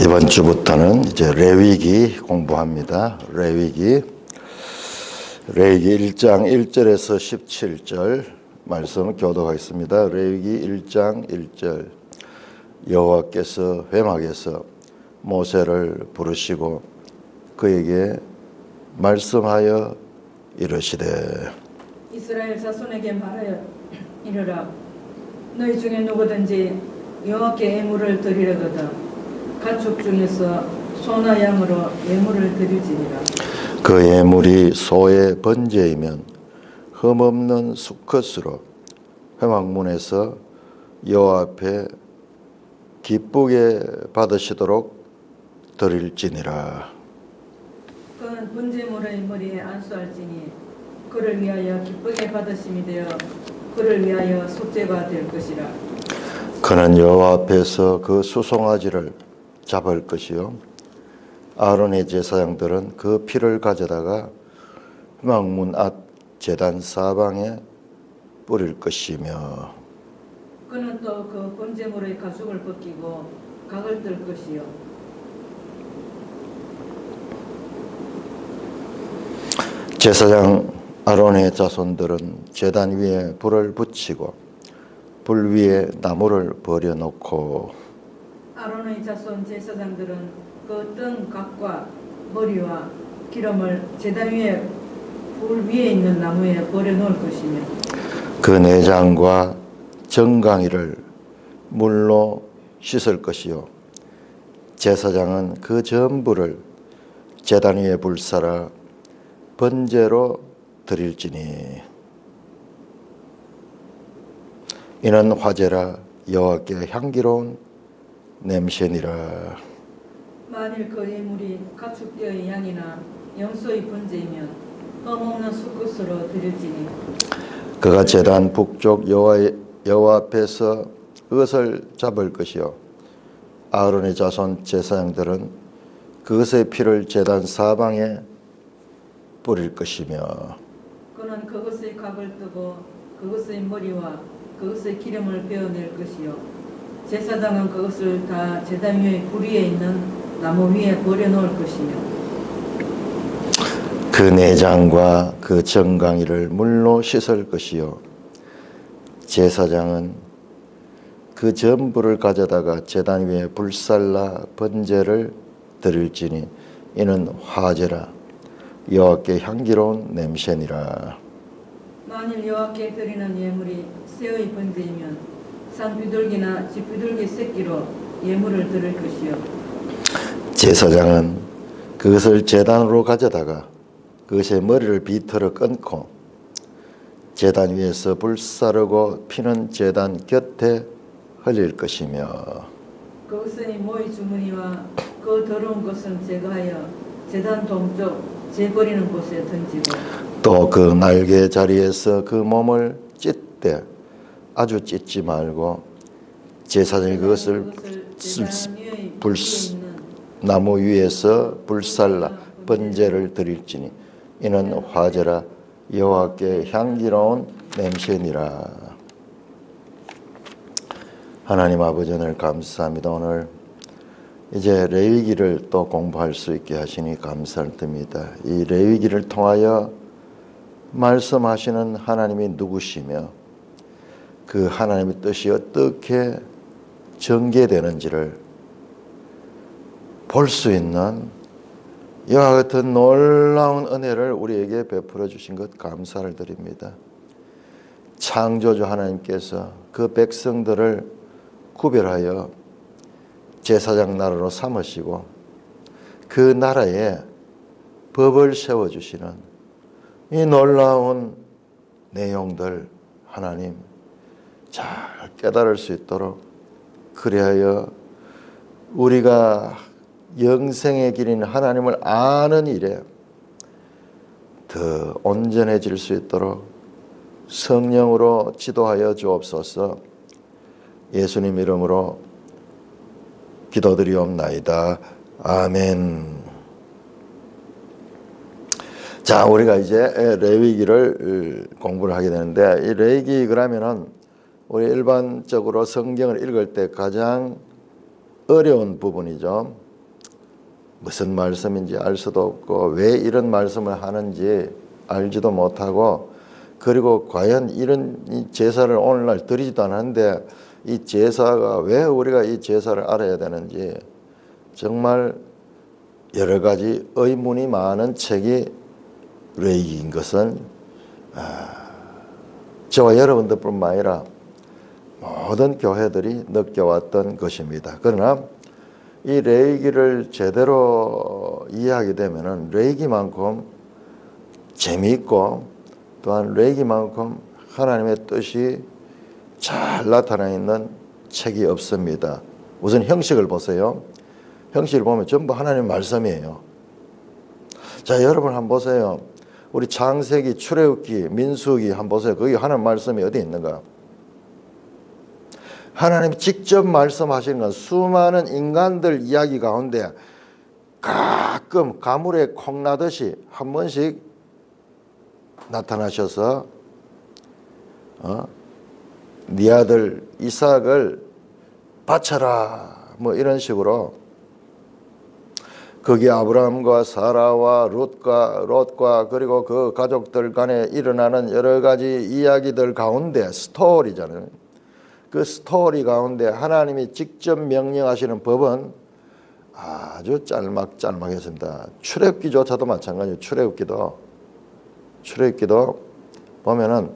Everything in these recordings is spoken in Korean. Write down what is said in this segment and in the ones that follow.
이번 주부터는 이제 레위기 공부합니다. 레위기 1장 1절에서 17절 말씀을 교독하겠습니다. 레위기 1장 1절. 여호와께서 회막에서 모세를 부르시고 그에게 말씀하여 이르시되 이스라엘 자손에게 말하여 이르라. 너희 중에 누구든지 여호와께 예물을 드리려거든 가축 중에서 소나 양으로 예물을 드릴지니라. 그 예물이 소의 번제이면 흠없는 수컷으로 회막문에서 여호와 앞에 기쁘게 받으시도록 드릴지니라. 그는 번제물의 머리에 안수할지니 그를 위하여 기쁘게 받으심이 되어 그를 위하여 속죄가 될 것이라. 그는 여호와 앞에서 그 수송아지를 잡을 것이요 아론의 제사장들은 그 피를 가져다가 회막문 앞 제단 사방에 뿌릴 것이며 그는 또 그 번제물의 가죽을 벗기고 각을 뜰 것이요 제사장 아론의 자손들은 제단 위에 불을 붙이고 불 위에 나무를 버려놓고 아론의 자손 제사장들은 그 뜬 각과 머리와 기름을 제단 위에 불 위에 있는 나무에 버려놓을 것이며 그 내장과 정강이를 물로 씻을 것이요 제사장은 그 전부를 제단 위에 불사라 번제로 드릴지니 이는 화제라 여호와께 향기로운 냄새니라. 만일 그 예물이 가축뼈의 양이나 염소의 번제이면 흠없는 수컷으로 드릴지니 그가 제단 북쪽 여호와 앞에서 그것을 잡을 것이요 아론의 자손 제사장들은 그것의 피를 제단 사방에 뿌릴 것이며 그는 그것의 각을 뜨고 그것의 머리와 그것의 기름을 베어낼 것이요 제사장은 그것을 다 제단 위에 불 위에 있는 나무 위에 버려놓을 것이며 그 내장과 그 정강이를 물로 씻을 것이요 제사장은 그 전부를 가져다가 제단 위에 불살라 번제를 드릴지니 이는 화제라 여호와께 향기로운 냄새니라. 만일 여호와께 드리는 예물이 새의 번제이면 산비둘기나 쥐비둘기 새끼로 예물을 드릴 것이요 제사장은 그것을 제단으로 가져다가 그것의 머리를 비틀어 끊고 제단 위에서 불사르고 피는 제단 곁에 흘릴 것이며 그것의 모의 주머니와 그 더러운 것은 제거하여 제단 동쪽 재버리는 곳에 던지고 또 그 날개 자리에서 그 몸을 찢되 아주 찢지 말고 제사장이 그것을 나무 위에서 불살라 번제를 드릴지니 이는 화제라 여호와께 향기로운 냄새니라. 하나님 아버지 오늘 감사합니다. 오늘 이제 레위기를 또 공부할 수 있게 하시니 감사를 드립니다. 이 레위기를 통하여 말씀하시는 하나님이 누구시며 그 하나님의 뜻이 어떻게 전개되는지를 볼 수 있는 이와 같은 놀라운 은혜를 우리에게 베풀어 주신 것 감사를 드립니다. 창조주 하나님께서 그 백성들을 구별하여 제사장 나라로 삼으시고 그 나라에 법을 세워주시는 이 놀라운 내용들 하나님 잘 깨달을 수 있도록 그리하여 우리가 영생의 길인 하나님을 아는 일에 더 온전해질 수 있도록 성령으로 지도하여 주옵소서. 예수님 이름으로 기도드리옵나이다. 아멘. 자, 우리가 이제 레위기를 공부를 하게 되는데 이 레위기 그러면은 우리 일반적으로 성경을 읽을 때 가장 어려운 부분이죠. 무슨 말씀인지 알 수도 없고 왜 이런 말씀을 하는지 알지도 못하고, 그리고 과연 이런 이 제사를 오늘날 드리지도 않았는데 이 제사가 왜 우리가 이 제사를 알아야 되는지 정말 여러 가지 의문이 많은 책이 레위기인 것은 저와 여러분들뿐만 아니라 모든 교회들이 느껴왔던 것입니다. 그러나 이 레위기를 제대로 이해하게 되면은 레위기만큼 재미있고 또한 레위기만큼 하나님의 뜻이 잘 나타나 있는 책이 없습니다. 우선 형식을 보세요. 형식을 보면 전부 하나님의 말씀이에요. 자, 여러분 한번 보세요. 우리 창세기, 출애굽기, 민수기 한번 보세요. 거기 하나님 말씀이 어디 있는가? 하나님이 직접 말씀하시는 건 수많은 인간들 이야기 가운데 가끔 가물에 콩나듯이 한 번씩 나타나셔서 네 아들 이삭을 바쳐라 뭐 이런 식으로 거기 아브라함과 사라와 롯과 그리고 그 가족들 간에 일어나는 여러 가지 이야기들 가운데 스토리잖아요. 그 스토리 가운데 하나님이 직접 명령하시는 법은 아주 짤막했습니다. 출애굽기조차도 마찬가지예요. 출애굽기도 보면은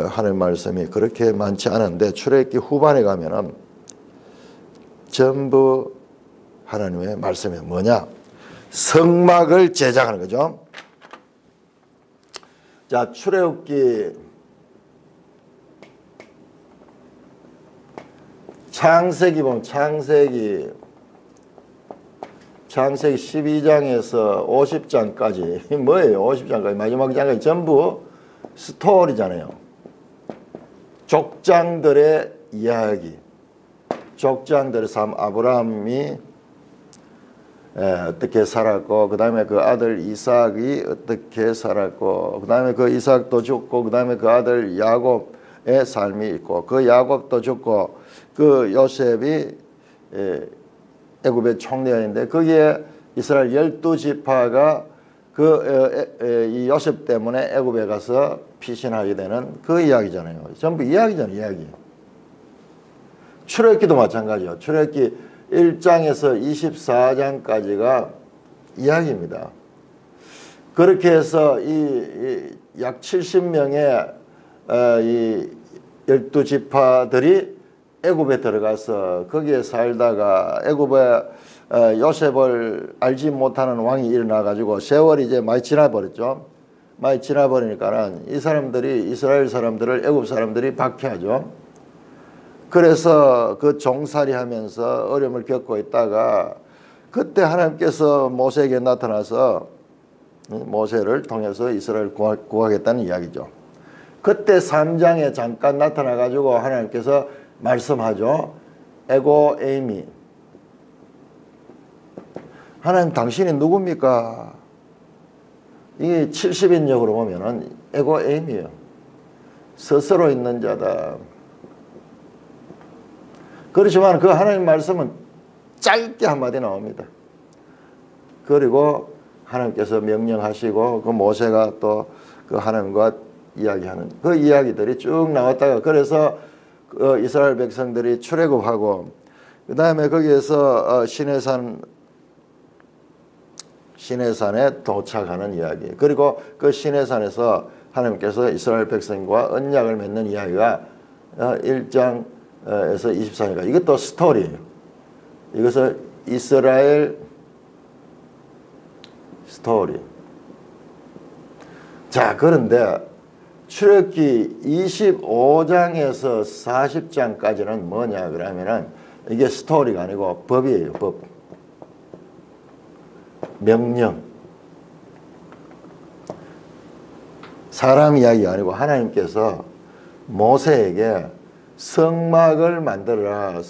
하나님 말씀이 그렇게 많지 않은데 출애굽기 후반에 가면은 전부 하나님의 말씀이 뭐냐? 성막을 제작하는 거죠. 자, 출애굽기 창세기 보면 창세기 12장에서 50장까지 뭐예요? 50장까지 마지막 장까지 전부 스토리잖아요. 족장들의 이야기, 족장들의 삶, 아브라함이 어떻게 살았고, 그 다음에 그 아들 이삭이 어떻게 살았고, 그 다음에 그 이삭도 죽고, 그 다음에 그 아들 야곱의 삶이 있고, 그 야곱도 죽고, 그 요셉이 애굽의 총리였는데 거기에 이스라엘 12지파가 이 요셉 때문에 애굽에 가서 피신하게 되는 그 이야기잖아요. 전부 이야기잖아요, 이야기. 출애굽기도 마찬가지요. 출애굽기 1장에서 24장까지가 이야기입니다. 그렇게 해서 이 약 70명의 이 12지파들이 애굽에 들어가서 거기에 살다가 애굽에 요셉을 알지 못하는 왕이 일어나 가지고 세월이 이제 많이 지나버렸죠. 많이 지나버리니까는 이 사람들이 이스라엘 사람들을 애굽 사람들이 박해하죠. 그래서 그 종살이 하면서 어려움을 겪고 있다가 그때 하나님께서 모세에게 나타나서 모세를 통해서 이스라엘을 구하겠다는 이야기죠. 그때 3장에 잠깐 나타나 가지고 하나님께서 말씀하죠. 에고 에이미, 하나님 당신이 누굽니까? 이게 70인역으로 보면은 에고 에이미예요. 스스로 있는 자다. 그렇지만 그 하나님 말씀은 짧게 한마디 나옵니다. 그리고 하나님께서 명령하시고 그 모세가 또 그 하나님과 이야기하는 그 이야기들이 쭉 나왔다가 그래서 이스라엘 백성들이 출애굽하고 그 다음에 거기에서 시내산에 도착하는 이야기, 그리고 그 시내산에서 하나님께서 이스라엘 백성과 언약을 맺는 이야기가 1장에서 24장까지 이것도 스토리예요. 이것은 이스라엘 스토리. 자, 그런데 출애굽기 25장에서 40장까지는 뭐냐 그러면은 이게 스토리가 아니고 법이에요. 법. 명령. 사람 이야기 아니고 하나님께서 모세에게 성막을 만들어라.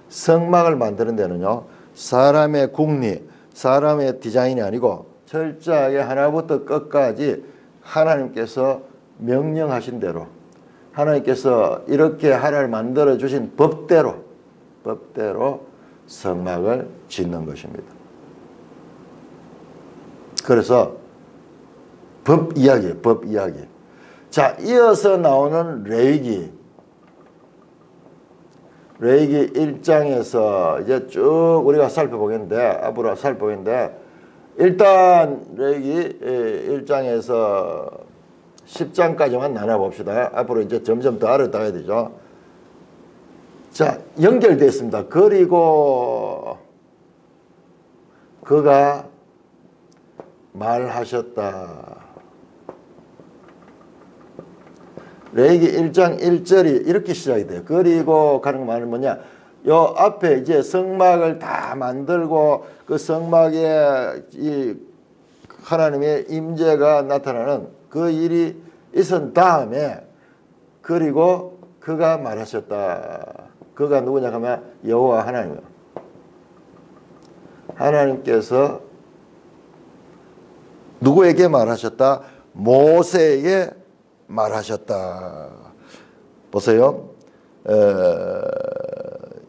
성막을 만드는 데는요, 사람의 국리, 사람의 디자인이 아니고 철저하게 하나부터 끝까지 하나님께서 명령하신 대로, 하나님께서 이렇게 하나를 만들어 주신 법대로 성막을 짓는 것입니다. 그래서 법 이야기예요. 법 이야기. 자, 이어서 나오는 레위기 1장에서 이제 쭉 우리가 살펴보겠는데, 앞으로 살펴보겠는데, 일단 레위기 1장에서 10장까지만 나눠봅시다. 앞으로 이제 점점 더 알아가야 되죠. 자, 연결되어 있습니다. 그리고 그가 말하셨다. 레위기 1장 1절이 이렇게 시작이 돼요. 그리고 가는 말은 뭐냐? 요 앞에 이제 성막을 다 만들고 그 성막에 이 하나님의 임재가 나타나는 그 일이 있은 다음에 그리고 그가 말하셨다. 그가 누구냐 하면 여호와 하나님이요. 하나님께서 누구에게 말하셨다? 모세에게 말하셨다. 보세요.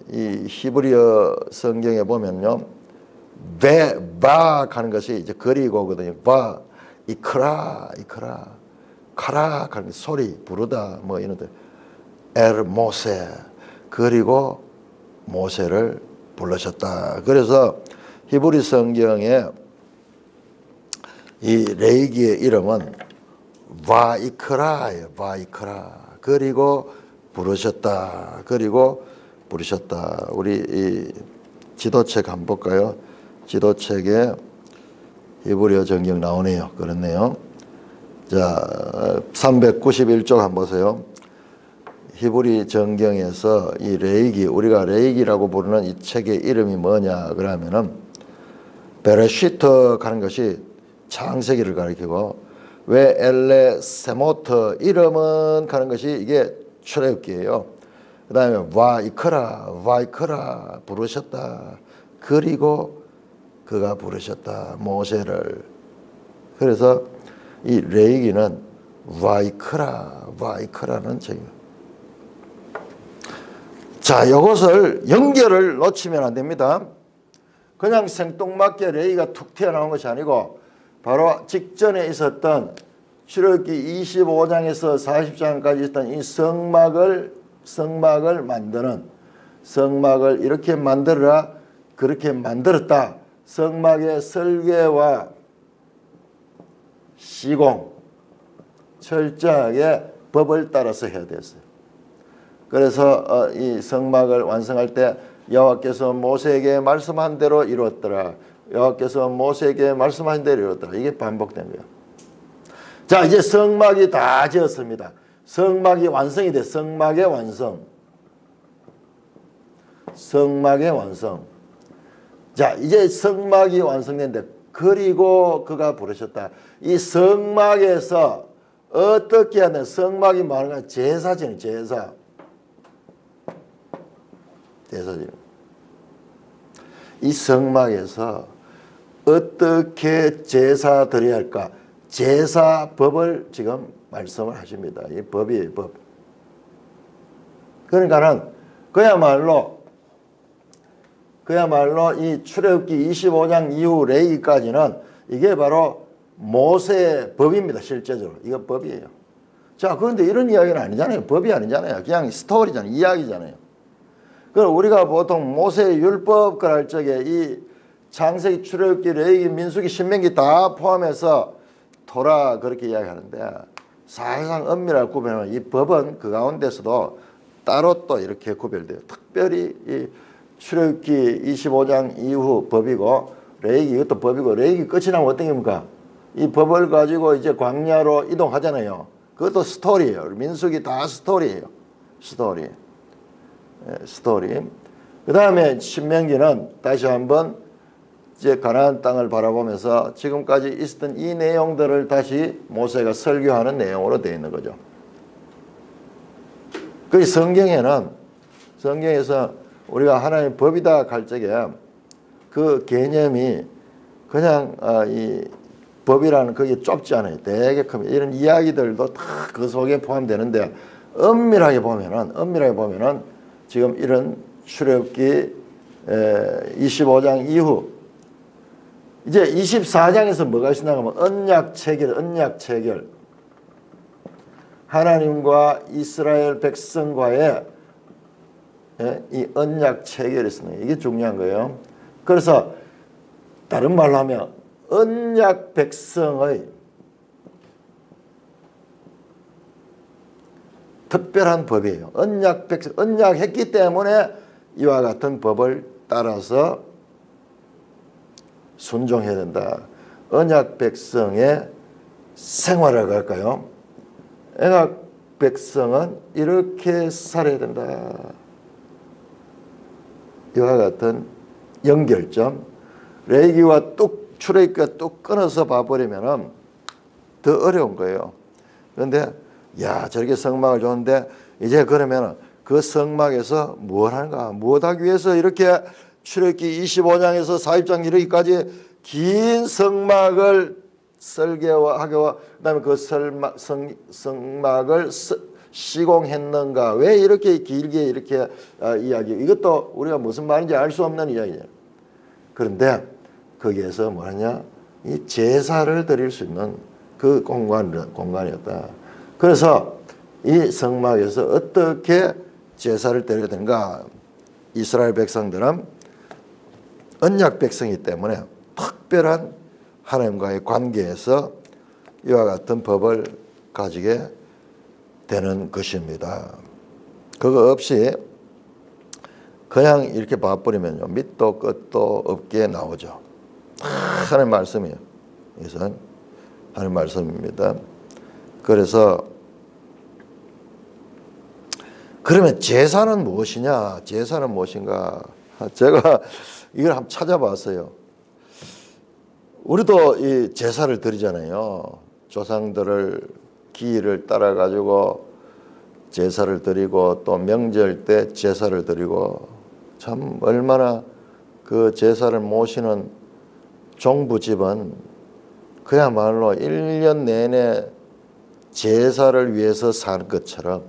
이 히브리어 성경에 보면요, 바 하는 것이 이제 그리고거든요. 바 이크라 카라 하는 소리 부르다 뭐 이런데 엘 모세 그리고 모세를 불러셨다. 그래서 히브리 성경에 이 레위기의 이름은 바이크라예요. 바이크라. 그리고 부르셨다. 그리고 부르셨다. 우리 이 지도책 한번 볼까요? 지도책에 히브리어 정경 나오네요. 그렇네요. 자, 391쪽 한번 보세요. 히브리 정경에서 이 레위기, 우리가 레위기라고 부르는 이 책의 이름이 뭐냐 그러면은 베레시트 하는 것이 창세기를 가리키고, 왜 엘레 세모트 이름은 하는 것이 이게 출애굽기예요. 그 다음에 와이크라 부르셨다. 그리고 그가 부르셨다. 모세를. 그래서 이 레위기는 와이크라는 책입니다. 자, 이것을 연결을 놓치면 안 됩니다. 그냥 생뚱맞게 레위기가 툭 튀어나온 것이 아니고 바로 직전에 있었던 출애굽기 25장에서 40장까지 있었던 이 성막을 만드는, 성막을 이렇게 만들어라, 그렇게 만들었다. 성막의 설계와 시공 철저하게 법을 따라서 해야 됐어요. 그래서 이 성막을 완성할 때 여호와께서 모세에게 말씀한 대로 이루었더라. 여호와께서 모세에게 말씀한 대로 이루었더라. 이게 반복된 거예요. 자, 이제 성막이 다 지었습니다. 성막이 완성이 돼. 성막의 완성. 성막의 완성. 자, 이제 성막이 완성된데 그리고 그가 부르셨다. 이 성막에서 어떻게 하는, 성막이 뭐하는가? 제사지는 제사. 제사지는. 이 성막에서 어떻게 제사 드려야 할까? 제사법을 지금 말씀을 하십니다. 이 법이에요, 법. 그러니까는 그야말로 이 출애굽기 25장 이후 레위기까지는 이게 바로 모세의 법입니다. 실제적으로. 이거 법이에요. 자, 그런데 이런 이야기는 아니잖아요. 법이 아니잖아요. 그냥 스토리잖아요. 이야기잖아요. 그럼 우리가 보통 모세의 율법 그럴 적에 이 창세기, 출애굽기, 레위기, 민수기, 신명기 다 포함해서 토라 그렇게 이야기하는데, 사실상 엄밀하게 구별하면 이 법은 그 가운데서도 따로 또 이렇게 구별돼요. 특별히 이 출애굽기 25장 이후 법이고, 레위기 이것도 법이고, 레위기 끝이 나면 어떤 겁니까? 이 법을 가지고 이제 광야로 이동하잖아요. 그것도 스토리예요. 민수기 다 스토리예요. 스토리. 그 다음에 신명기는 다시 한번 이제 가나안 땅을 바라보면서 지금까지 있었던 이 내용들을 다시 모세가 설교하는 내용으로 되어 있는 거죠. 그 성경에서 우리가 하나님의 법이다 할 적에 그 개념이 그냥 이 법이라는 그게 좁지 않아요. 되게 큽니다. 이런 이야기들도 다 그 속에 포함되는데, 엄밀하게 보면은 지금 이런 출애굽기 25장 이후 이제 24장에서 뭐가 있었냐 하면 언약 체결. 하나님과 이스라엘 백성과의 이 언약 체결이 있습니다. 이게 중요한 거예요. 그래서 다른 말로 하면 언약 백성의 특별한 법이에요. 언약했기 때문에 이와 같은 법을 따라서 순종해야 된다. 언약 백성의 생활이라고 할까요? 언약 백성은 이렇게 살아야 된다. 이와 같은 연결점. 레위기와 뚝 출애굽기가 뚝 끊어서 봐버리면 더 어려운 거예요. 그런데 저렇게 성막을 줬는데 이제 그러면 그 성막에서 뭘 하는가? 무엇하기 위해서 이렇게 출애굽기 25장에서 40장 이르기까지 긴 성막을 설계하고 그다음에 그 성막을 시공했는가? 왜 이렇게 길게 이렇게 이야기? 이것도 우리가 무슨 말인지 알 수 없는 이야기예요. 그런데 거기에서 뭐냐? 이 제사를 드릴 수 있는 그 공간이었다. 그래서 이 성막에서 어떻게 제사를 드려야 되는가? 이스라엘 백성들은 언약 백성이기 때문에 특별한 하나님과의 관계에서 이와 같은 법을 가지게 되는 것입니다. 그거 없이 그냥 이렇게 봐버리면요, 밑도 끝도 없게 나오죠. 하나님 말씀이에요. 이것은 하나님 말씀입니다. 그래서 그러면 제사는 무엇이냐? 제사는 무엇인가? 제가 이걸 한번 찾아봤어요. 우리도 이 제사를 드리잖아요. 조상들을 기일을 따라 가지고 제사를 드리고 또 명절 때 제사를 드리고 참 얼마나 그 제사를 모시는 종부집은 그야말로 1년 내내 제사를 위해서 사는 것처럼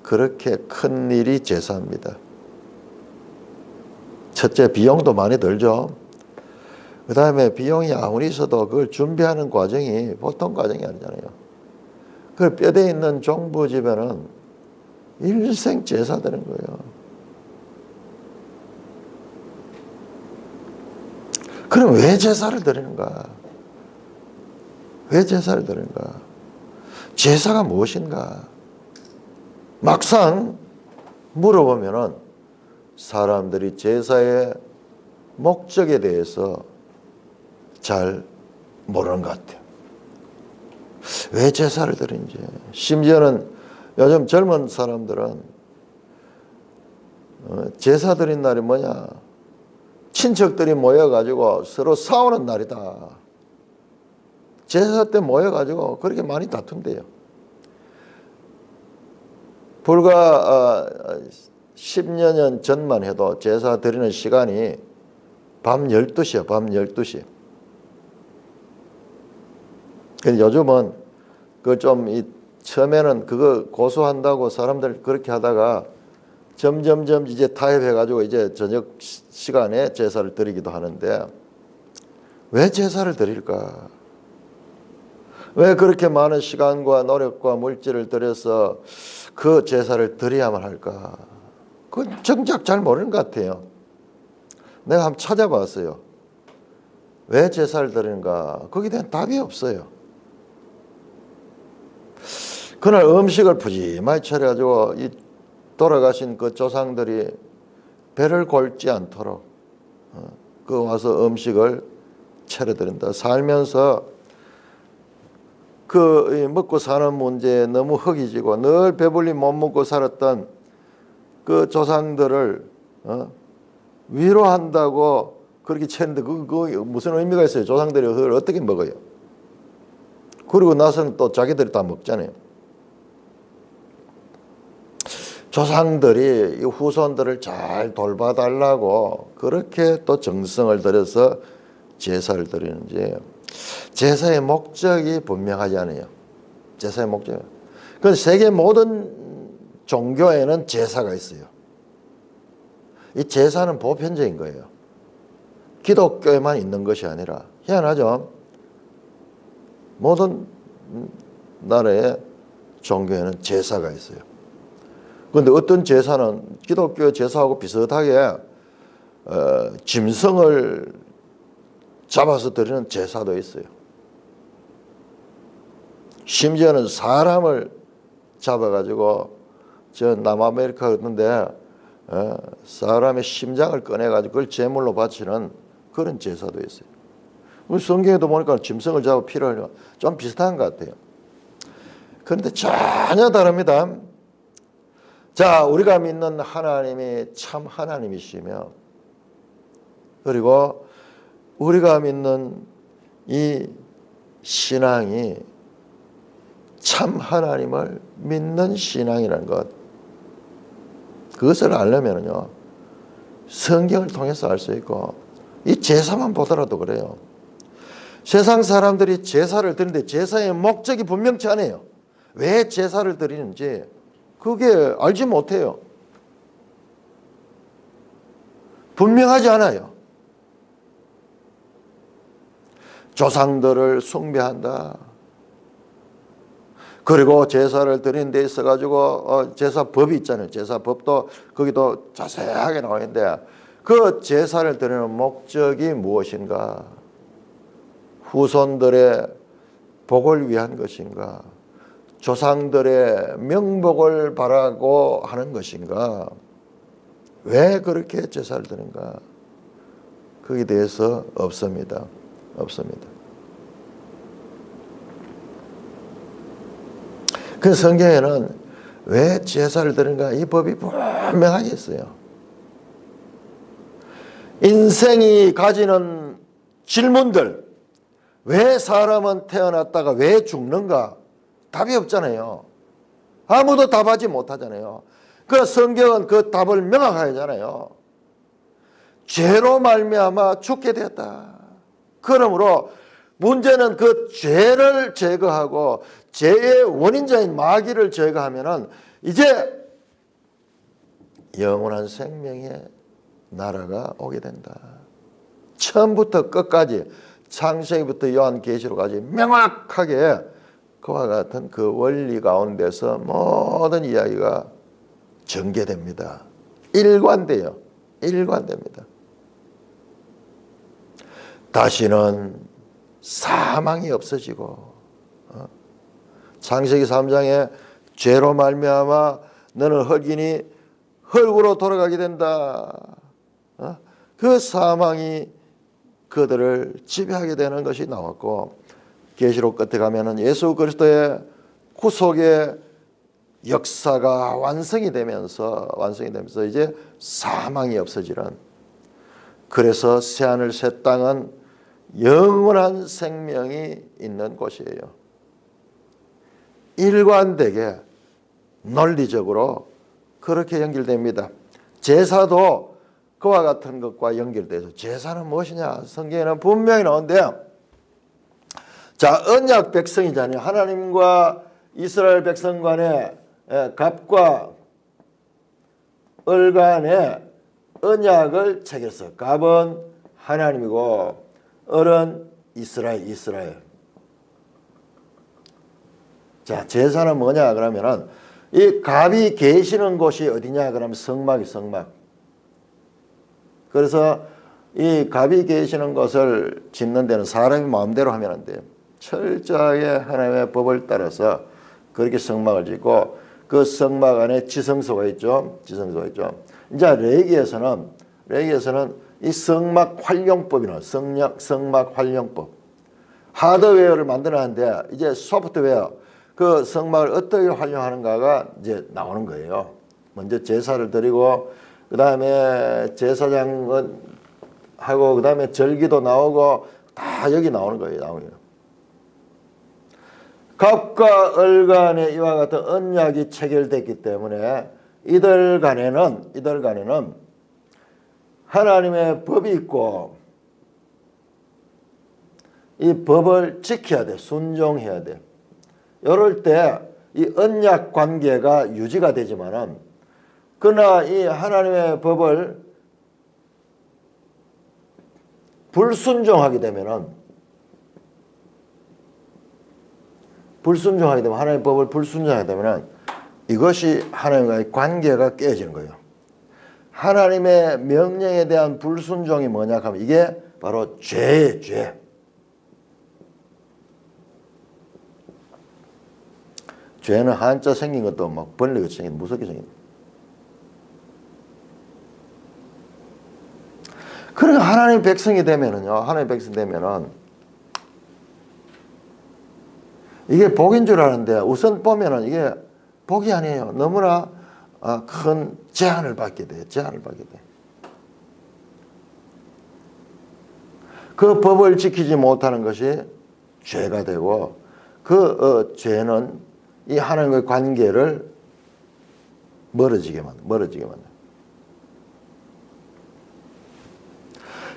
그렇게 큰 일이 제사입니다. 첫째, 비용도 많이 들죠. 그 다음에 비용이 아무리 있어도 그걸 준비하는 과정이 보통 과정이 아니잖아요. 그 뼈대 있는 종부집에는 일생 제사 드리는 거예요. 그럼 왜 제사를 드리는가? 왜 제사를 드리는가? 제사가 무엇인가? 막상 물어보면은 사람들이 제사의 목적에 대해서 잘 모르는 것 같아요. 왜 제사를 드리는지. 심지어는 요즘 젊은 사람들은 제사 드린 날이 뭐냐? 친척들이 모여가지고 서로 싸우는 날이다. 제사 때 모여가지고 그렇게 많이 다툰대요. 불과 10여 년 전만 해도 제사 드리는 시간이 밤 12시야, 밤 12시. 근데 요즘은 그 좀 처음에는 그거 고소한다고 사람들 그렇게 하다가 점점점 이제 타협해가지고 이제 저녁 시간에 제사를 드리기도 하는데 왜 제사를 드릴까? 왜 그렇게 많은 시간과 노력과 물질을 들여서 그 제사를 드려야만 할까? 그건 정작 잘 모르는 것 같아요. 내가 한번 찾아봤어요. 왜 제사를 드리는가? 거기에 대한 답이 없어요. 그날 음식을 푸짐하게 차려가지고 이 돌아가신 그 조상들이 배를 골지 않도록 그 와서 음식을 차려드린다. 살면서 그 먹고 사는 문제에 너무 허기지고 늘 배불리 못 먹고 살았던 그 조상들을 위로한다고 그렇게 차렸는데 그거 무슨 의미가 있어요? 조상들이 그걸 어떻게 먹어요? 그리고 나서는 또 자기들이 다 먹잖아요. 조상들이 이 후손들을 잘 돌봐달라고 그렇게 또 정성을 들여서 제사를 드리는지 제사의 목적이 분명하지 않아요. 제사의 목적. 그 세계 모든 종교에는 제사가 있어요. 이 제사는 보편적인 거예요. 기독교에만 있는 것이 아니라 희한하죠. 모든 나라의 종교에는 제사가 있어요. 그런데 어떤 제사는 기독교 제사하고 비슷하게 짐승을 잡아서 드리는 제사도 있어요. 심지어는 사람을 잡아가지고 저 남아메리카 같은데 사람의 심장을 꺼내가지고 그걸 제물로 바치는 그런 제사도 있어요. 성경에도 보니까 짐승을 잡아 피를 흘려 좀 비슷한 것 같아요. 그런데 전혀 다릅니다. 자, 우리가 믿는 하나님이 참 하나님이시며 그리고 우리가 믿는 이 신앙이 참 하나님을 믿는 신앙이라는 것, 그것을 알려면요 성경을 통해서 알 수 있고 이 제사만 보더라도 그래요. 세상 사람들이 제사를 드리는데 제사의 목적이 분명치 않아요. 왜 제사를 드리는지 그게 알지 못해요. 분명하지 않아요. 조상들을 숭배한다. 그리고 제사를 드리는 데 있어가지고 제사법이 있잖아요. 제사법도 거기도 자세하게 나와 있는데 그 제사를 드리는 목적이 무엇인가? 후손들의 복을 위한 것인가? 조상들의 명복을 바라고 하는 것인가? 왜 그렇게 제사를 드는가? 거기에 대해서 없습니다. 없습니다. 그 성경에는 왜 제사를 드는가? 이 법이 분명하게 있어요. 인생이 가지는 질문들, 왜 사람은 태어났다가 왜 죽는가? 답이 없잖아요. 아무도 답하지 못하잖아요. 그 성경은 그 답을 명확하게 하잖아요. 죄로 말미암아 죽게 되었다. 그러므로 문제는 그 죄를 제거하고 죄의 원인자인 마귀를 제거하면은 이제 영원한 생명의 나라가 오게 된다. 처음부터 끝까지 창세기부터 요한계시록까지 명확하게 그와 같은 그 원리 가운데서 모든 이야기가 전개됩니다. 일관돼요. 일관됩니다. 다시는 사망이 없어지고 창세기 3장에 죄로 말미암아 너는 흙이니 흙으로 돌아가게 된다. 그 사망이 그들을 지배하게 되는 것이 나왔고 계시록 끝에 가면은 예수 그리스도의 구속의 역사가 완성이 되면서 이제 사망이 없어지는, 그래서 새하늘 새 땅은 영원한 생명이 있는 곳이에요. 일관되게 논리적으로 그렇게 연결됩니다. 제사도 그와 같은 것과 연결돼서 제사는 무엇이냐? 성경에는 분명히 나오는데요. 자, 언약 백성이잖아요. 하나님과 이스라엘 백성 간의 갑과 을 간의 언약을 체결했어요. 갑은 하나님이고 을은 이스라엘. 자, 제사는 뭐냐 그러면은 이 갑이 계시는 곳이 어디냐 그러면 성막. 그래서 이 갑이 계시는 곳을 짓는 데는 사람이 마음대로 하면 안 돼요. 철저하게 하나님의 법을 따라서 그렇게 성막을 짓고 그 성막 안에 지성소가 있죠. 이제 레위기에서는 이 성막 활용법이나 성막 활용법, 하드웨어를 만들어내는데 이제 소프트웨어, 그 성막을 어떻게 활용하는가가 이제 나오는 거예요. 먼저 제사를 드리고 그 다음에 제사장은 하고 그 다음에 절기도 나오고 다 여기 나오는 거예요. 갑과 을 간에 이와 같은 언약이 체결됐기 때문에 이들 간에는 하나님의 법이 있고 이 법을 지켜야 돼. 순종해야 돼. 이럴 때 이 언약 관계가 유지가 되지만은 그러나 이 하나님의 법을 불순종하게 되면 하나님의 법을 불순종하게 되면 이것이 하나님과의 관계가 깨지는 거예요. 하나님의 명령에 대한 불순종이 뭐냐 하면 이게 바로 죄예요. 죄. 죄는 한자 생긴 것도 막 벌레같이 생긴 무섭게 생긴. 그러니까 하나님의 백성이 되면은 이게 복인 줄 아는데 우선 보면은 이게 복이 아니에요. 너무나 큰 제한을 받게 돼요. 제한을 받게 돼. 그 법을 지키지 못하는 것이 죄가 되고 그 죄는 이 하나님과의 관계를 멀어지게 만든다.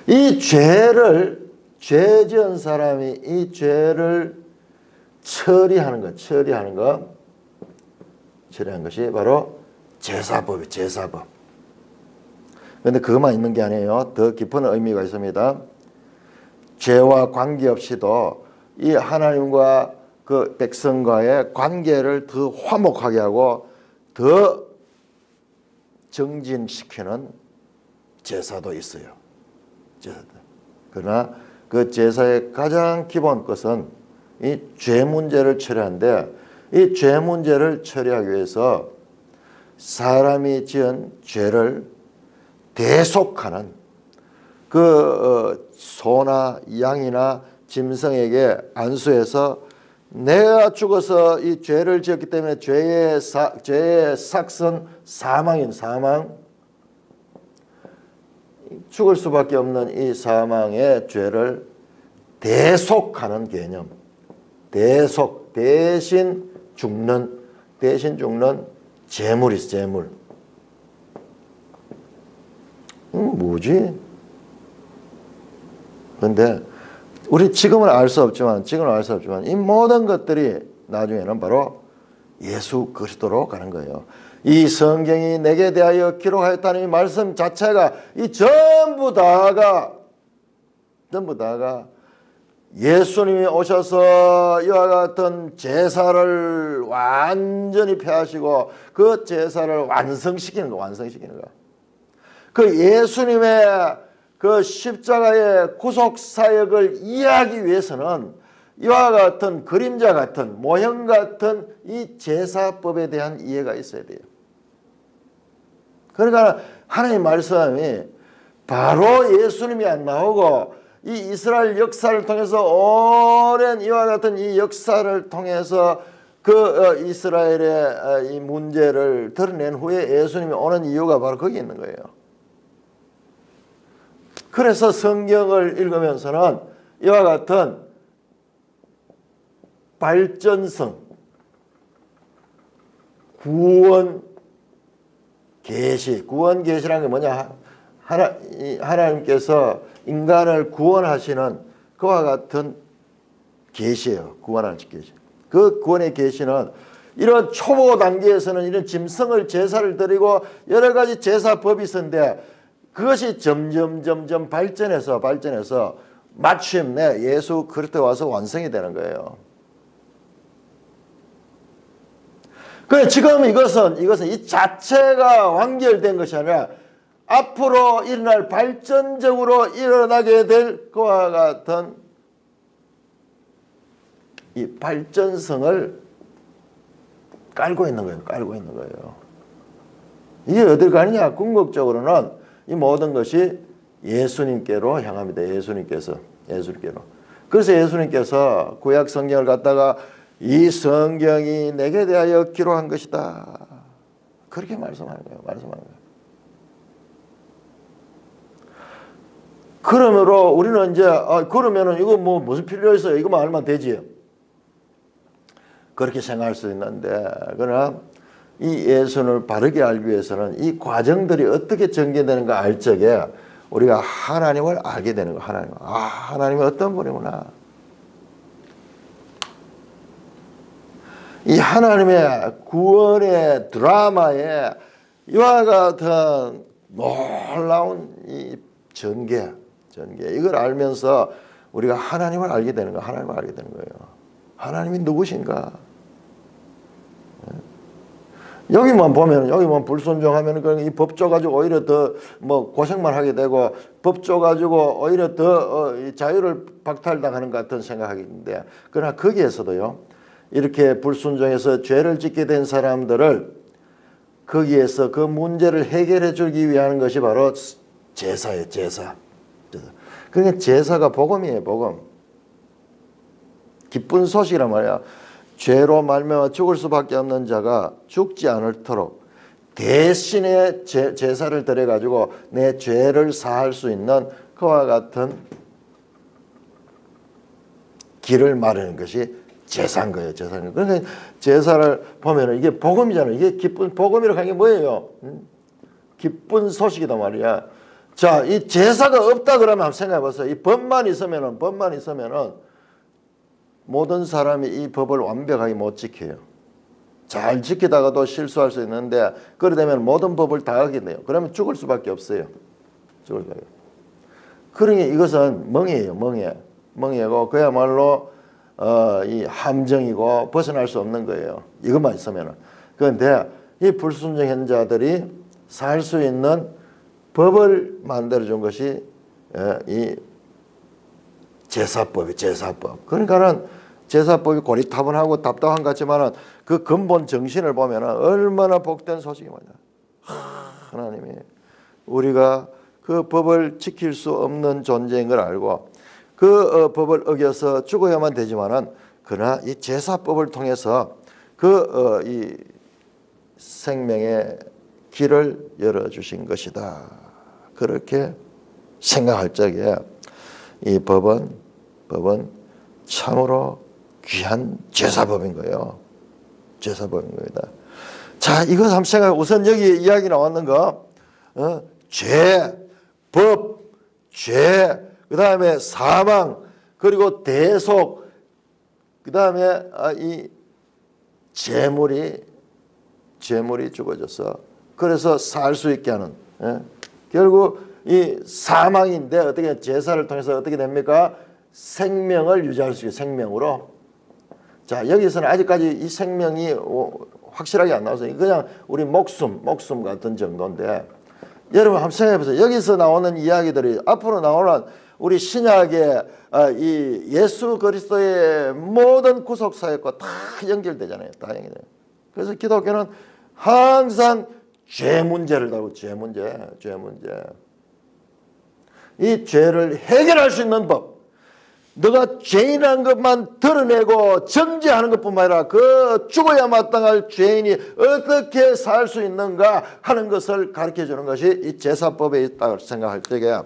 이 죄 지은 사람이 이 죄를 처리하는 것이 바로 제사법이에요. 제사법. 그런데 그것만 있는 게 아니에요. 더 깊은 의미가 있습니다. 죄와 관계없이도 이 하나님과 그 백성과의 관계를 더 화목하게 하고 더 정진시키는 제사도 있어요. 제사도. 그러나 그 제사의 가장 기본 것은 이 죄 문제를 처리하는데 이 죄 문제를 처리하기 위해서 사람이 지은 죄를 대속하는 그 소나 양이나 짐승에게 안수해서 내가 죽어서 이 죄를 지었기 때문에 죄의 삭선 사망인 사망, 죽을 수밖에 없는 이 사망의 죄를 대속하는 개념. 대신 죽는 재물이 있어. 재물. 뭐지? 그런데 우리 지금은 알 수 없지만 이 모든 것들이 나중에는 바로 예수 그리스도로 가는 거예요. 이 성경이 내게 대하여 기록하였다는 이 말씀 자체가 이 전부 다가 예수님이 오셔서 이와 같은 제사를 완전히 폐하시고 그 제사를 완성시키는 거. 그 예수님의 그 십자가의 구속 사역을 이해하기 위해서는 이와 같은 그림자 같은 모형 같은 이 제사법에 대한 이해가 있어야 돼요. 그러니까 하나님 말씀이 바로 예수님이 안 나오고 이 이스라엘 역사를 통해서 오랜 이와 같은 이 역사를 통해서 그 이스라엘의 이 문제를 드러낸 후에 예수님이 오는 이유가 바로 거기 있는 거예요. 그래서 성경을 읽으면서는 이와 같은 발전성, 구원 계시라는 게 뭐냐? 하나님께서 인간을 구원하시는 그와 같은 계시예요. 구원하는 계시. 그 구원의 계시는 이런 초보 단계에서는 이런 짐승을 제사를 드리고 여러 가지 제사법이 있었는데 그것이 점점 발전해서 마침내 예수 그리스도에 와서 완성이 되는 거예요. 그래 지금 이것은 이 자체가 완결된 것이 아니라 앞으로 일어날 발전적으로 일어나게 될 그와 같은 이 발전성을 깔고 있는 거예요. 이게 어딜 가느냐? 궁극적으로는 이 모든 것이 예수님께로 향합니다. 예수님께로. 그래서 예수님께서 구약 성경을 갖다가 이 성경이 내게 대하여 기록한 것이다. 그렇게 말씀하는 거예요. 그러므로 우리는 이제 그러면은 이거 뭐 무슨 필요 있어요? 이거만 알면 되지. 그렇게 생각할 수 있는데 그러나 이 예수를 바르게 알기 위해서는 이 과정들이 어떻게 전개되는가 알 적에 우리가 하나님을 알게 되는 거예요. 하나님이 어떤 분이구나. 이 하나님의 구원의 드라마에 이와 같은 놀라운 이 전개, 전개. 이걸 알면서 우리가 하나님을 알게 되는 거예요. 하나님을 알게 되는 거예요. 하나님이 누구신가? 여기만 보면, 여기만 불순종하면 이 법 줘가지고 오히려 더 뭐 고생만 하게 되고, 법 줘가지고 오히려 더 자유를 박탈당하는 것 같은 생각이 있는데, 그러나 거기에서도요, 이렇게 불순종해서 죄를 짓게 된 사람들을 거기에서 그 문제를 해결해 주기 위한 것이 바로 제사예요, 제사. 그러니까 제사가 복음이에요, 복음. 기쁜 소식이란 말이야. 죄로 말미암아 죽을 수밖에 없는 자가 죽지 않도록 대신에 제사를 드려가지고 내 죄를 사할 수 있는 그와 같은 길을 마련하는 것이 제사인 거예요. 제사인 거예요. 그러니까 제사를 보면은 이게 복음이잖아요. 이게 기쁜 복음이라고 하는 게 뭐예요? 기쁜 소식이다 말이야. 자, 이 제사가 없다 그러면 한번 생각해 보세요. 이 법만 있으면은 모든 사람이 이 법을 완벽하게 못 지켜요. 잘 지키다가도 실수할 수 있는데 그러다면 모든 법을 다 하게 돼요. 그러면 죽을 수밖에 없어요. 죽을 수밖에. 그러니 이것은 멍이에요. 멍이고 그야말로 이 함정이고 벗어날 수 없는 거예요. 이것만 있으면은. 그런데 이 불순종한 자들이 살 수 있는 법을 만들어 준 것이 이 제사법이 제사법. 그러니까는 제사법이 고리타분하고 답답한 것 같지만은 그 근본 정신을 보면은 얼마나 복된 소식이 뭐냐. 하나님이 우리가 그 법을 지킬 수 없는 존재인 걸 알고 그 법을 어겨서 죽어야만 되지만은 그러나 이 제사법을 통해서 이 생명의 길을 열어주신 것이다. 그렇게 생각할 적에 이 법은 참으로 귀한 제사법인 거예요. 제사법인 겁니다. 자, 이것 한번 생각해. 우선 여기 이야기 나왔는 거, 죄, 법, 죄, 그 다음에 사망, 그리고 대속, 그 다음에 이 재물이 죽어져서 그래서 살 수 있게 하는, 결국 이 사망인데 어떻게 제사를 통해서 어떻게 됩니까? 생명을 유지할 수 있게 생명으로. 자, 여기서는 아직까지 이 생명이 확실하게 안 나와서 그냥 우리 목숨 같은 정도인데 여러분 한번 생각해 보세요. 여기서 나오는 이야기들이 앞으로 나오는 우리 신약의 이 예수 그리스도의 모든 구속 사역과 다 연결되잖아요. 다 연결돼요. 그래서 기독교는 항상 죄 문제를 다루고 죄 문제. 이 죄를 해결할 수 있는 법. 너가 죄인한 것만 드러내고 정죄하는 것뿐만 아니라 그 죽어야 마땅할 죄인이 어떻게 살 수 있는가 하는 것을 가르쳐 주는 것이 이 제사법에 있다고 생각할 때에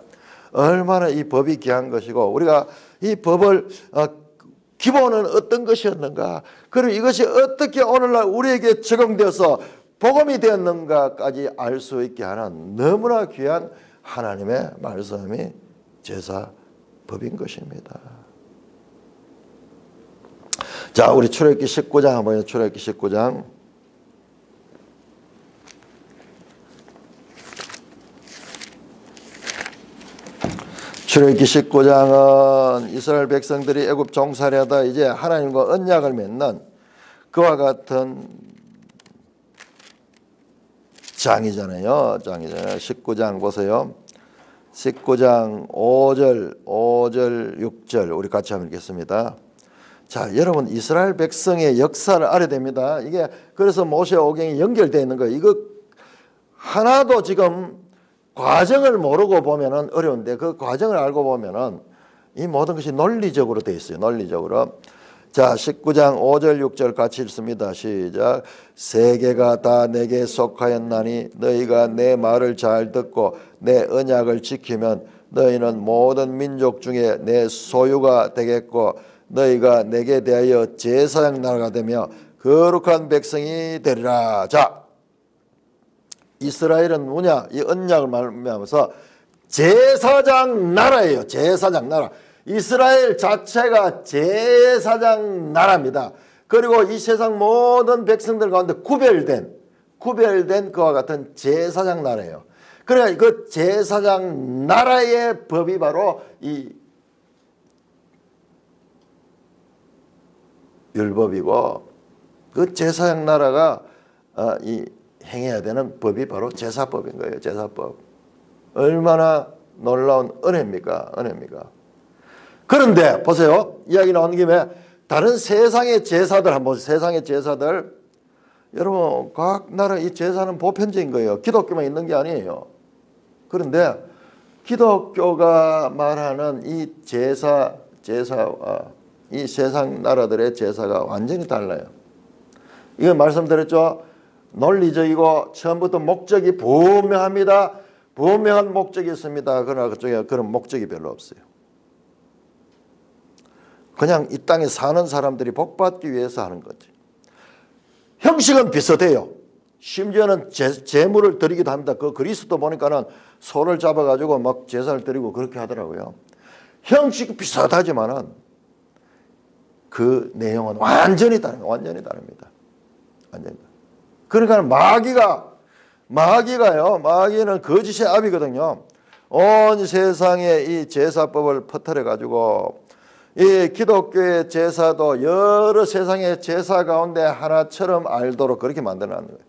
얼마나 이 법이 귀한 것이고 우리가 이 법을 기본은 어떤 것이었는가 그리고 이것이 어떻게 오늘날 우리에게 적용되어서 복음이 되었는가까지 알 수 있게 하는 너무나 귀한 하나님의 말씀이 제사법인 것입니다. 자, 우리 출애굽기 19장 한번 출애굽기 19장. 출애굽기 19장은 이스라엘 백성들이 애굽 종살이하다 이제 하나님과 언약을 맺는 그와 같은 장이잖아요. 19장 보세요. 19장 5절 6절 우리 같이 한번 읽겠습니다. 자, 여러분 이스라엘 백성의 역사를 알아야 됩니다. 이게 그래서 모세오경이 연결되어 있는 거예요. 이거 하나도 지금 과정을 모르고 보면은 어려운데 그 과정을 알고 보면은 이 모든 것이 논리적으로 되어 있어요. 논리적으로. 자, 19장 5절 6절 같이 읽습니다. 시작. 세계가 다 내게 속하였나니 너희가 내 말을 잘 듣고 내 언약을 지키면 너희는 모든 민족 중에 내 소유가 되겠고 너희가 내게 대하여 제사장 나라가 되며 거룩한 백성이 되리라. 자, 이스라엘은 뭐냐? 이 언약을 말하면서 제사장 나라예요. 제사장 나라. 이스라엘 자체가 제사장 나라입니다. 그리고 이 세상 모든 백성들 가운데 구별된 그와 같은 제사장 나라예요. 그러니까 그 제사장 나라의 법이 바로 이 율법이고, 그 제사장 나라가 이 행해야 되는 법이 바로 제사법인 거예요. 제사법. 얼마나 놀라운 은혜입니까? 은혜입니까? 그런데 보세요. 이야기 나오는 김에 다른 세상의 제사들 한번 보세요. 세상의 제사들. 여러분, 각 나라 이 제사는 보편적인 거예요. 기독교만 있는 게 아니에요. 그런데 기독교가 말하는 이 제사와 이 세상 나라들의 제사가 완전히 달라요. 이거 말씀드렸죠. 논리적이고 처음부터 목적이 분명합니다. 분명한 목적이 있습니다. 그러나 그쪽에 그런 목적이 별로 없어요. 그냥 이 땅에 사는 사람들이 복받기 위해서 하는 거지. 형식은 비슷해요. 심지어는 제물을 드리기도 합니다. 그 그리스도 보니까는 소를 잡아가지고 막 제사를 드리고 그렇게 하더라고요. 형식 비슷하지만은 그 내용은 완전히 다릅니다. 완전히 다릅니다. 완전히. 그러니까 마귀는 거짓의 아비거든요. 온 세상에 이 제사법을 퍼뜨려가지고 이 기독교의 제사도 여러 세상의 제사 가운데 하나처럼 알도록 그렇게 만들어놨는 거예요.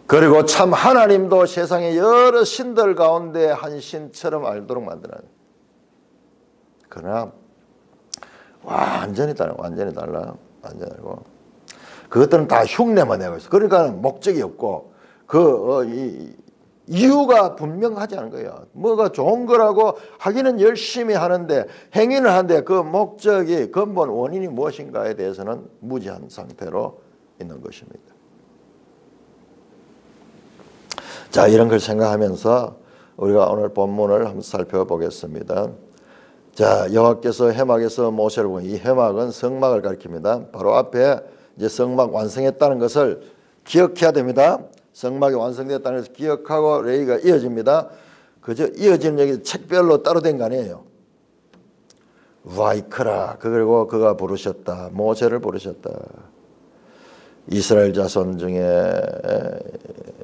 그리고 참 하나님도 세상의 여러 신들 가운데 한 신처럼 알도록 만들어놨는 거예요. 그러나 완전히 달라요. 완전히 달라요. 완전히 달고. 그것들은 다 흉내만 내고 있어요. 그러니까 목적이 없고 이유가 분명하지 않은 거예요. 뭐가 좋은 거라고 하기는 열심히 하는데 행위는 하는데 그 목적이 근본 원인이 무엇인가에 대해서는 무지한 상태로 있는 것입니다. 자, 이런 걸 생각하면서 우리가 오늘 본문을 한번 살펴보겠습니다. 자, 여호와께서 해막에서 모세를 보니, 이 해막은 성막을 가리킵니다. 바로 앞에 이제 성막 완성했다는 것을 기억해야 됩니다. 성막이 완성됐다는 것을 기억하고 레위가 이어집니다. 그저 이어지는 얘기 책별로 따로 된 거 아니에요. 와이크라, 그리고 그가 부르셨다. 모세를 부르셨다. 이스라엘 자손 중에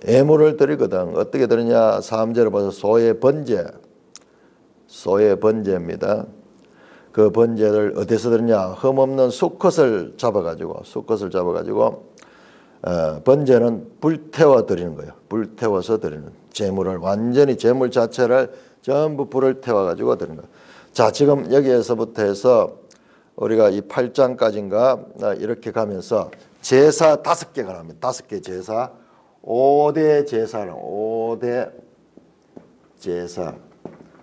예물을 드리거든. 어떻게 드리냐? 3절을 봐서 소의 번제입니다. 그 번제를 어디서 드리냐? 흠없는 수컷을 잡아가지고 번제는 불태워 드리는 거예요. 불태워서 드리는 제물을, 완전히 제물 자체를 전부 불을 태워가지고 드리는 거예요. 자, 지금 여기에서부터 해서 우리가 이 8장까지인가 이렇게 가면서 제사 5개가 나옵니다. 5개 제사, 5대 제사는 5대 제사.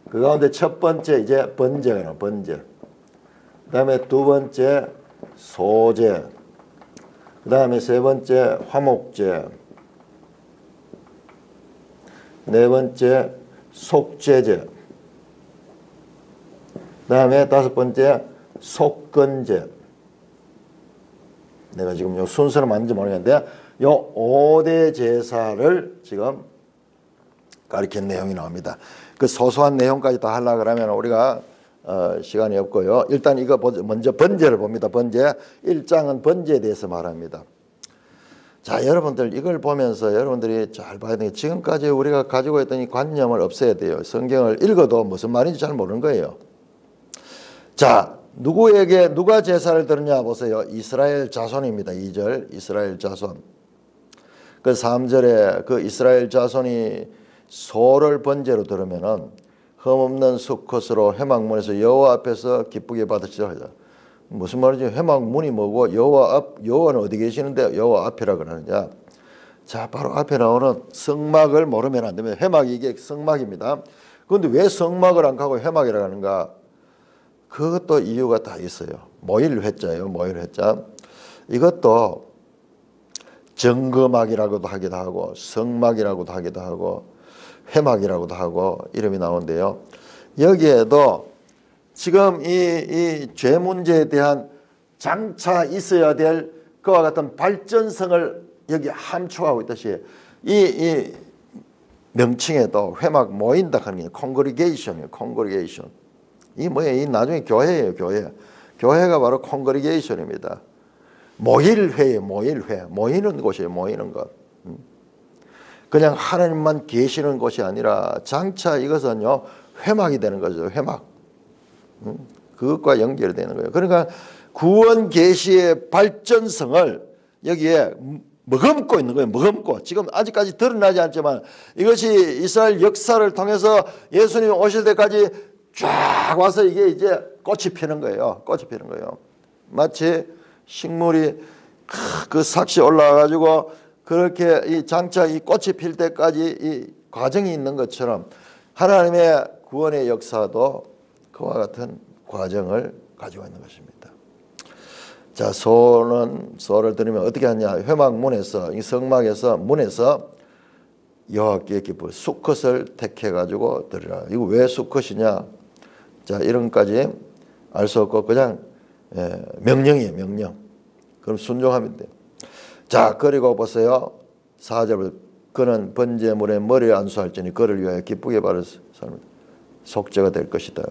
그 가운데 첫 번째 이제 번제가 나와요. 번제. 그 다음에 두 번째 소제. 그 다음에 세 번째 화목제. 네 번째 속죄제. 그 다음에 다섯 번째 속건제. 내가 지금 요 순서는 맞는지 모르겠는데 요 5대 제사를 지금 가리킨 내용이 나옵니다. 그 소소한 내용까지 다 하려고 그러면 우리가 시간이 없고요. 일단 이거 먼저 번제를 봅니다. 번제 1장은 번제에 대해서 말합니다. 자, 여러분들 이걸 보면서 여러분들이 잘 봐야 되는 게 지금까지 우리가 가지고 있던 이 관념을 없애야 돼요. 성경을 읽어도 무슨 말인지 잘 모르는 거예요. 자, 누구에게 누가 제사를 드느냐 보세요. 이스라엘 자손입니다. 2절 이스라엘 자손. 그 3절에 그 이스라엘 자손이 소를 번제로 들으면은 흠없는 수컷으로 회막문에서 여호와 앞에서 기쁘게 받으시라 하자. 무슨 말이지? 회막문이 뭐고 여호와는 어디 계시는데 여호와 앞이라 그러느냐? 자, 바로 앞에 나오는 성막을 모르면 안 됩니다. 회막이 이게 성막입니다. 그런데 왜 성막을 안 가고 회막이라 하는가? 그것도 이유가 다 있어요. 모일회자예요. 모일회자. 이것도 정거막이라고도 하기도 하고 성막이라고도 하기도 하고 회막이라고도 하고 이름이 나오는데요. 여기에도 지금 이 죄 문제에 대한 장차 있어야 될 그와 같은 발전성을 여기 함축하고 있듯이 이 명칭에도 회막 모인다 하는 게 congregation이에요. congregation. 이 뭐예요? 이 나중에 교회예요. 교회가 바로 congregation입니다. 모일회에 모이는 곳이에요. 모이는 것. 그냥 하나님만 계시는 곳이 아니라 장차 이것은요 회막이 되는 거죠. 회막. 그것과 연결되는 거예요. 그러니까 구원 계시의 발전성을 여기에 머금고 있는 거예요. 머금고. 지금 아직까지 드러나지 않지만 이것이 이스라엘 역사를 통해서 예수님이 오실 때까지 쫙 와서 이게 이제 꽃이 피는 거예요. 꽃이 피는 거예요. 마치 식물이 그 삭시 올라와가지고 그렇게 이 장차 이 꽃이 필 때까지 이 과정이 있는 것처럼 하나님의 구원의 역사도 그와 같은 과정을 가지고 있는 것입니다. 자, 소를 드리면 어떻게 하냐? 회막문에서 이 성막에서 문에서 여호와께 기뻐 수컷을 택해 가지고 드리라. 이거 왜 수컷이냐? 자, 이런 것까지 알 수 없고 그냥 명령이에요. 명령. 그럼 순종하면 돼요. 자, 그리고 보세요. 4절 그는 번제물에 머리를 안수할지니 그를 위하여 기쁘게 바를 삶을 속죄가 될 것이다.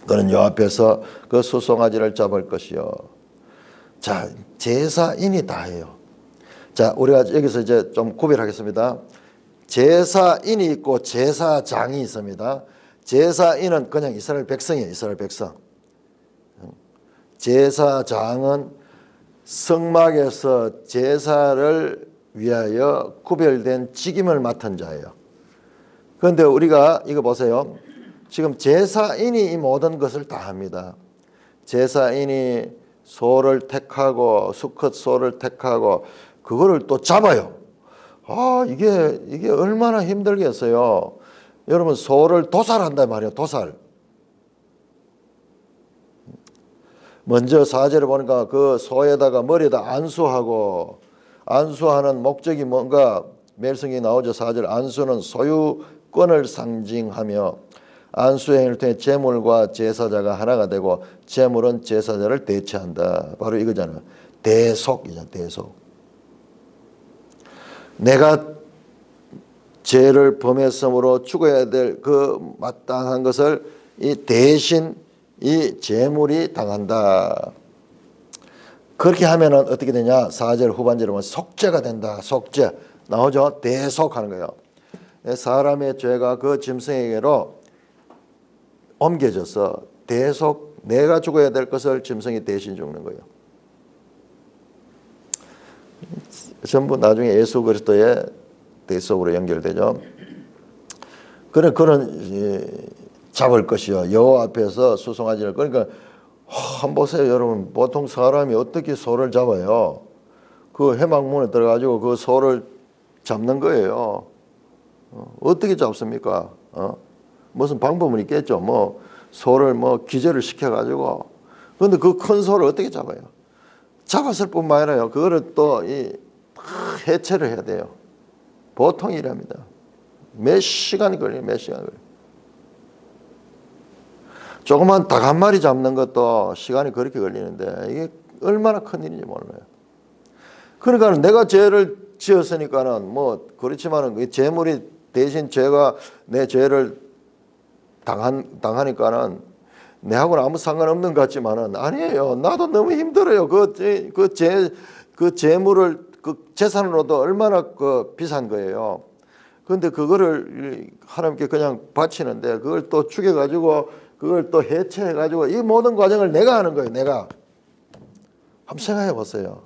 그는 여호와 앞에서 그 수송아지를 잡을 것이요. 자, 제사인이 다 해요. 자, 우리가 여기서 이제 좀 구별하겠습니다. 제사인이 있고 제사장이 있습니다. 제사인은 그냥 이스라엘 백성이에요. 이스라엘 백성. 제사장은 성막에서 제사를 위하여 구별된 직임을 맡은 자예요. 그런데 우리가 이거 보세요. 지금 제사인이 이 모든 것을 다 합니다. 제사인이 소를 택하고 수컷 소를 택하고 그거를 또 잡아요. 아, 이게 얼마나 힘들겠어요. 여러분 소를 도살한단 말이에요. 도살. 먼저 4절에 보니까 그 소에다가 머리에다 안수하고 안수하는 목적이 뭔가 멜성이 나오죠. 4절 안수는 소유권을 상징하며 안수행을 통해 제물과 제사자가 하나가 되고 제물은 제사자를 대체한다. 바로 이거잖아요. 대속이잖아. 대속. 내가 죄를 범했으므로 죽어야 될 그 마땅한 것을 이 대신 이 제물이 당한다. 그렇게 하면은 어떻게 되냐? 4절 후반절에 보면 속죄가 된다. 속죄. 나오죠? 대속하는 거예요. 사람의 죄가 그 짐승에게로 옮겨져서 대속, 내가 죽어야 될 것을 짐승이 대신 죽는 거예요. 전부 나중에 예수 그리스도의 대속으로 연결되죠. 그는 잡을 것이요. 여호와 앞에서 수송아지를. 그러니까 한번 보세요, 여러분. 보통 사람이 어떻게 소를 잡아요? 그 회막문에 들어가지고 그 소를 잡는 거예요. 어떻게 잡습니까? 무슨 방법은 있겠죠. 뭐 소를 뭐 기절을 시켜가지고. 그런데 그 큰 소를 어떻게 잡아요? 잡았을 뿐만 아니라요. 그거를 또 해체를 해야 돼요. 보통 일입니다. 몇 시간이 걸려요. 몇 시간 걸려요. 조그만 닭 한 마리 잡는 것도 시간이 그렇게 걸리는데 이게 얼마나 큰 일인지 몰라요. 그러니까 내가 죄를 지었으니까는 뭐 그렇지만은 제물이 대신 죄가 내 죄를 당하니까는 내하고는 아무 상관없는 것 같지만은 아니에요. 나도 너무 힘들어요. 그 재물을 그 재산으로도 얼마나 그 비싼 거예요. 그런데 그거를 하나님께 그냥 바치는데 그걸 또 죽여가지고 그걸 또 해체해가지고 이 모든 과정을 내가 하는 거예요. 내가. 한번 생각해 보세요.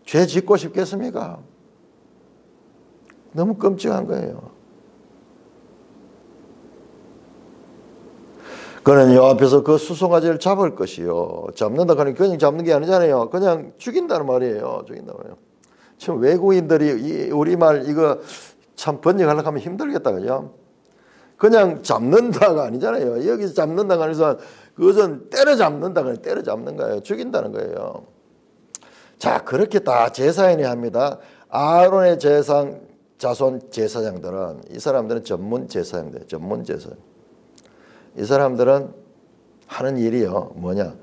죄 짓고 싶겠습니까? 너무 끔찍한 거예요. 그는 여호와 앞에서 그 수송아지를 잡을 것이요. 잡는다 그러니 그냥 잡는 게 아니잖아요. 그냥 죽인다는 말이에요. 죽인다는 말이에요. 지금 외국인들이 우리말 이거 참 번역하려고 하면 힘들겠다. 그죠? 그냥 잡는다가 아니잖아요. 여기서 잡는다가 아니라 그것은 때려잡는다. 그냥 때려잡는 거예요. 죽인다는 거예요. 자, 그렇게 다 제사인이 합니다. 아론의 자손 제사장들은 이 사람들은 전문 제사장들, 전문 제사장. 이 사람들은 하는 일이요. 뭐냐?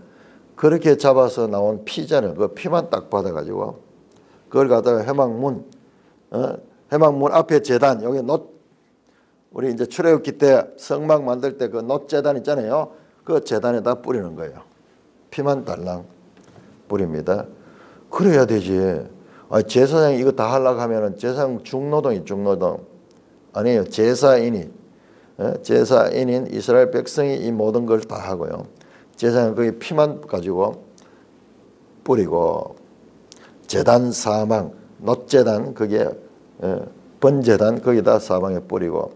그렇게 잡아서 나온 피자는 그 피만 딱 받아가지고 그걸 갖다가 회막문 앞에 제단 여기 우리 이제 출애굽기 때 성막 만들 때 그 놋제단 있잖아요. 그 제단에다 뿌리는 거예요. 피만 달랑 뿌립니다. 그래야 되지. 제사장이 이거 다 하려고 하면은 제사장 중노동이 중노동. 아니에요. 제사인이. 제사인인 이스라엘 백성이 이 모든 걸 다 하고요. 제사장은 거기 피만 가지고 뿌리고 제단 사망, 놋제단 그게 번제단 거기다 사망에 뿌리고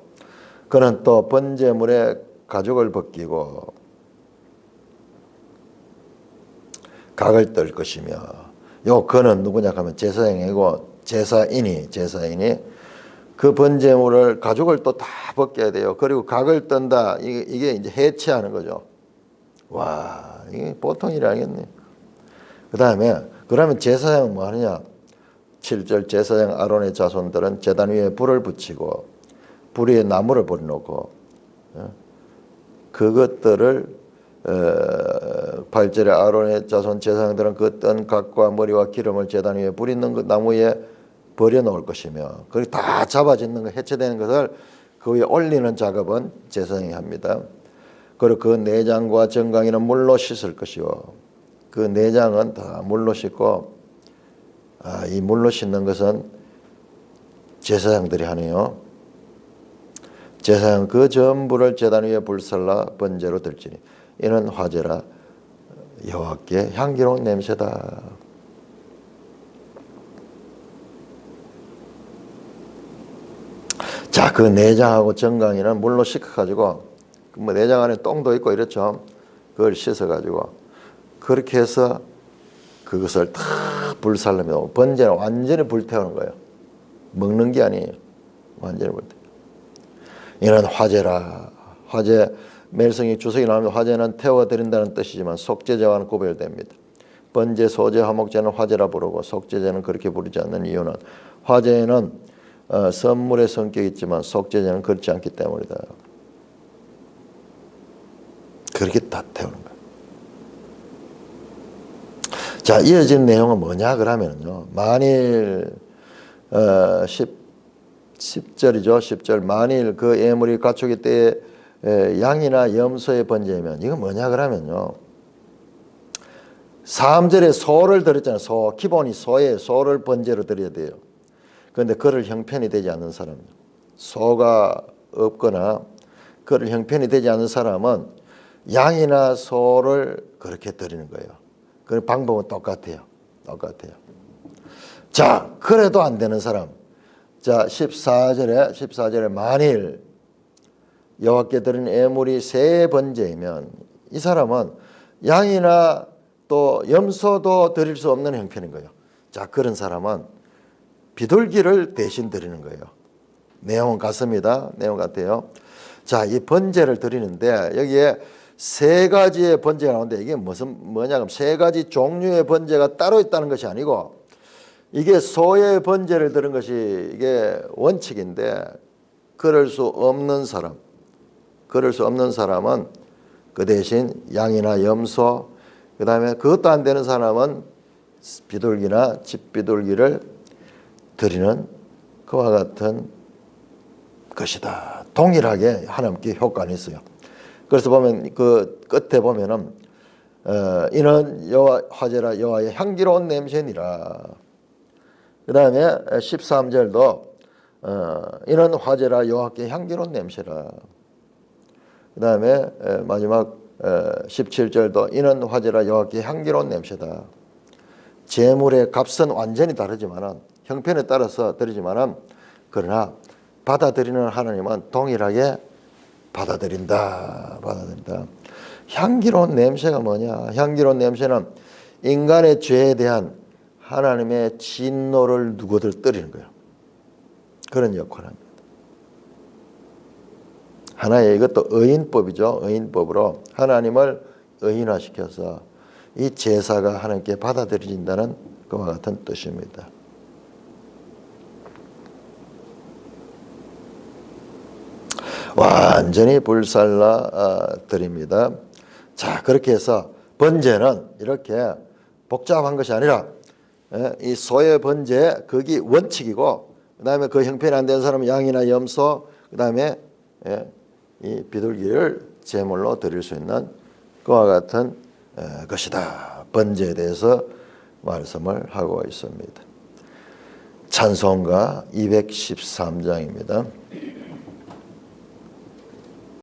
그는 또 번제물에 가죽을 벗기고 각을 뜰 것이며 요 그는 누구냐 하면 제사장이고 제사인이 그 번제물을 가죽을 또 다 벗겨야 돼요. 그리고 각을 뜬다. 이게 이제 해체하는 거죠. 와, 이게 보통 일이 아니겠네. 그다음에 그러면 제사장은 뭐 하느냐? 7절 제사장 아론의 자손들은 제단 위에 불을 붙이고 불 위에 나무를 버려놓고 그것들을 8절에 아론의 자손 제사장들은 그 뜬 각과 머리와 기름을 제단 위에 불 있는 그 나무 위에 버려놓을 것이며 그리고 다 잡아짓는 거 해체되는 것을 그 위에 올리는 작업은 제사장이 합니다. 그리고 그 내장과 정강이는 물로 씻을 것이요 그 내장은 다 물로 씻고 이 물로 씻는 것은 제사장들이 하네요. 제사장 그 전부를 제단 위에 불살라 번제로 들지니 이는 화제라 여호와께 향기로운 냄새다. 자, 그 내장하고 정강이는 물로 씻어가지고 뭐 내장 안에 똥도 있고 이렇죠. 그걸 씻어가지고 그렇게 해서 그것을 다 불살르며 번제는 완전히 불태우는 거예요. 먹는 게 아니에요. 완전히 불태워. 이는 화제라. 화제 멜성이 주석이 나오면 화제는 태워드린다는 뜻이지만 속죄제와는 구별됩니다. 번제, 소제, 화목제는 화제라 부르고 속죄제는 그렇게 부르지 않는 이유는 화제는 선물의 성격이 있지만 속죄제는 그렇지 않기 때문이다. 그렇게 다 태우는 거예요. 자, 이어진 내용은 뭐냐 그러면요. 만일 10절이죠. 10절 만일 그 예물이 가축이 때에 양이나 염소의 번제면 이거 뭐냐 그러면요. 3절에 소를 드렸잖아요. 소 기본이 소에 소를 번제로 드려야 돼요. 그런데 그럴 형편이 되지 않는 사람 소가 없거나 그럴 형편이 되지 않는 사람은 양이나 소를 그렇게 드리는 거예요. 그 방법은 똑같아요. 자, 그래도 안 되는 사람. 자, 14절에 만일 여호와께 드린 예물이 새 번제이면 이 사람은 양이나 또 염소도 드릴 수 없는 형편인 거예요. 자, 그런 사람은 비둘기를 대신 드리는 거예요. 내용은 같습니다. 내용 같아요. 자, 이 번제를 드리는데 여기에 세 가지의 번제가 나오는데 이게 뭐냐 그럼 세 가지 종류의 번제가 따로 있다는 것이 아니고 이게 소의 번제를 드는 것이 이게 원칙인데 그럴 수 없는 사람은 그 대신 양이나 염소 그 다음에 그것도 안 되는 사람은 비둘기나 집비둘기를 드리는 그와 같은 것이다. 동일하게 하나님께 효과는 있어요. 그래서 보면 그 끝에 보면은 이는 여호와 화제라 여호와의 향기로운 냄새니라. 그 다음에 13절도 이는 화제라 여호와께 향기로운 냄새라. 그 다음에 마지막 17절도 이는 화제라 여호와께 향기로운 냄새다. 제물의 값은 완전히 다르지만은 형편에 따라서 드리지만은 그러나 받아들이는 하나님은 동일하게 받아들인다. 향기로운 냄새가 뭐냐? 향기로운 냄새는 인간의 죄에 대한 하나님의 진노를 누구들 떨리는 거예요. 그런 역할을 합니다. 하나의 이것도 의인법이죠. 의인법으로 하나님을 의인화시켜서 이 제사가 하나님께 받아들여진다는 그와 같은 뜻입니다. 완전히 불살라 드립니다. 자, 그렇게 해서 번제는 이렇게 복잡한 것이 아니라 이 소의 번제 그게 원칙이고 그 다음에 그 형편이 안 되는 사람은 양이나 염소 그 다음에 이 비둘기를 제물로 드릴 수 있는 그와 같은 것이다. 번제에 대해서 말씀을 하고 있습니다. 찬송가 213장입니다.